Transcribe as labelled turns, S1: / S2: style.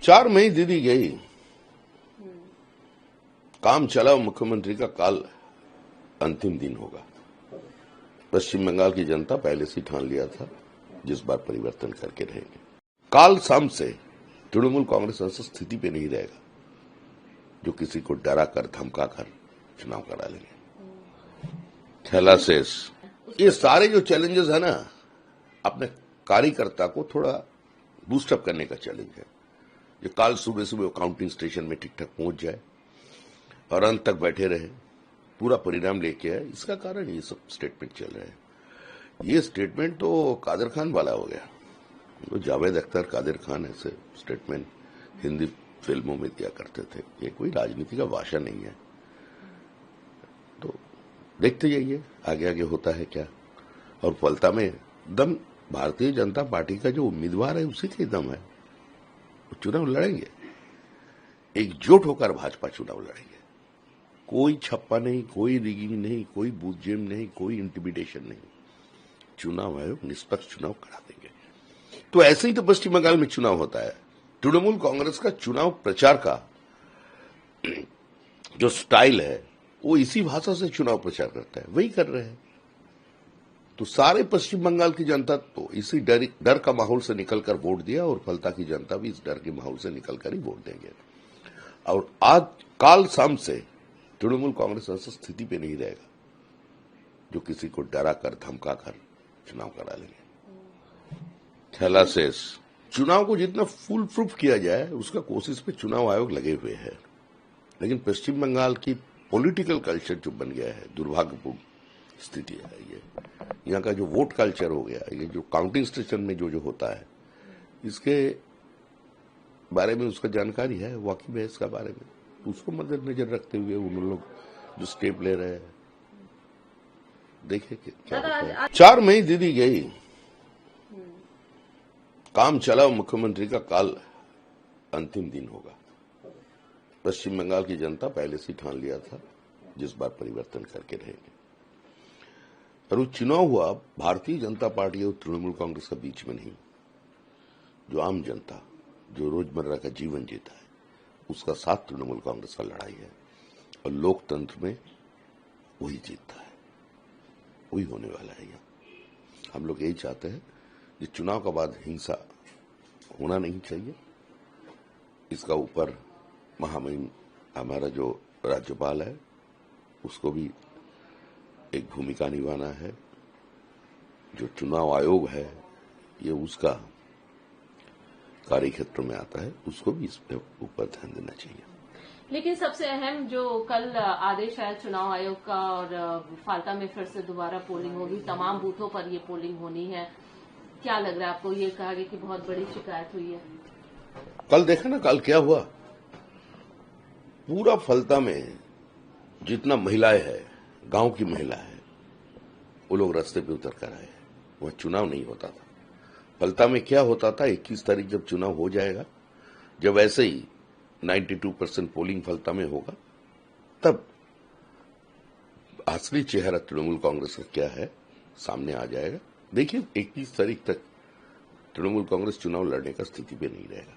S1: 4 मई दीदी गई, काम चला। मुख्यमंत्री का काल अंतिम दिन होगा। पश्चिम बंगाल की जनता पहले से ठान लिया था, जिस बार परिवर्तन करके रहेंगे। काल शाम से तृणमूल कांग्रेस ऐसी स्थिति पे नहीं रहेगा जो किसी को डरा कर धमका कर चुनाव करा लेंगे। थैलासेस, ये सारे जो चैलेंजेस है ना, अपने कार्यकर्ता को थोड़ा बूस्टअप करने का चैलेंज है। ये काल सुबह सुबह काउंटिंग स्टेशन में ठीक ठाक पहुंच जाए और अंत तक बैठे रहे, पूरा परिणाम लेके आए। इसका कारण ये सब स्टेटमेंट चल रहे हैं। ये स्टेटमेंट तो कादर खान वाला हो गया। तो जावेद अख्तर, कादर खान ऐसे स्टेटमेंट हिंदी फिल्मों में दिया करते थे। ये कोई राजनीति का भाषा नहीं है। तो देखते जाइए आगे आगे होता है क्या। और फलता में दम भारतीय जनता पार्टी का जो उम्मीदवार है उसी के दम है। वो चुनाव लड़ेंगे, एकजुट होकर भाजपा चुनाव लड़ेंगे। कोई छप्पा नहीं, कोई रिगिंग नहीं, कोई बूथ जेम नहीं, कोई इंटिमिडेशन नहीं। चुनाव आयोग निष्पक्ष चुनाव करा देंगे। तो ऐसे ही तो पश्चिम बंगाल में चुनाव होता है। तृणमूल कांग्रेस का चुनाव प्रचार का जो स्टाइल है वो इसी भाषा से चुनाव प्रचार करता है, वही कर रहे हैं। तो सारे पश्चिम बंगाल की जनता तो इसी डर का माहौल से निकलकर वोट दिया और फलता की जनता भी इस डर के माहौल से निकलकर ही वोट देंगे। और आज काल शाम से तृणमूल कांग्रेस ऐसी स्थिति पे नहीं रहेगा जो किसी को डरा कर धमका कर चुनाव करा लेंगे। थैलासेस, चुनाव को जितना फुल प्रूफ किया जाए उसका कोशिश पे चुनाव आयोग लगे हुए हैं। लेकिन पश्चिम बंगाल की पॉलिटिकल कल्चर जो बन गया है, दुर्भाग्यपूर्ण स्थिति है। ये यहाँ का जो वोट कल्चर हो गया, ये जो काउंटिंग स्टेशन में जो होता है, इसके बारे में उसका जानकारी है, वाकिफ है इसका बारे में। उसको मद्देनजर रखते हुए उन लोग जो स्टेप ले रहे हैं, देखे क्या होता है। 4 मई दीदी गई, काम चला। मुख्यमंत्री का काल अंतिम दिन होगा। पश्चिम बंगाल की जनता पहले से ठान लिया था, जिस बार परिवर्तन करके रहेंगे। और वो चुनाव हुआ भारतीय जनता पार्टी और तृणमूल कांग्रेस के बीच में नहीं। जो आम जनता जो रोजमर्रा का जीवन जीता है उसका साथ तृणमूल कांग्रेस का लड़ाई है। और लोकतंत्र में वही जीतता है, वही होने वाला है। यहाँ हम लोग यही चाहते हैं कि चुनाव के बाद हिंसा होना नहीं चाहिए। इसका ऊपर महामहिम हमारा जो राज्यपाल है उसको भी एक भूमिका निभाना है। जो चुनाव आयोग है ये उसका कार्यक्षेत्र में आता है, उसको भी इस पे ऊपर ध्यान देना चाहिए।
S2: लेकिन सबसे अहम जो कल आदेश आया चुनाव आयोग का, और फाल्टा में फिर से दोबारा पोलिंग होगी, तमाम बूथों पर ये पोलिंग होनी है। क्या लग रहा है आपको? ये कहा गया कि बहुत बड़ी शिकायत हुई है।
S1: कल देखा ना, कल क्या हुआ। पूरा फलता में जितना महिलाएं हैं, गांव की महिला है, वो लोग रास्ते पे उतर कर आए। वह चुनाव नहीं होता था। फलता में क्या होता था, 21 तारीख जब चुनाव हो जाएगा, जब ऐसे ही 92% पोलिंग फलता में होगा, तब असली चेहरा तृणमूल कांग्रेस का क्या है सामने आ जाएगा। देखिए 21 तारीख तक तृणमूल कांग्रेस चुनाव लड़ने का स्थिति पे नहीं रहेगा।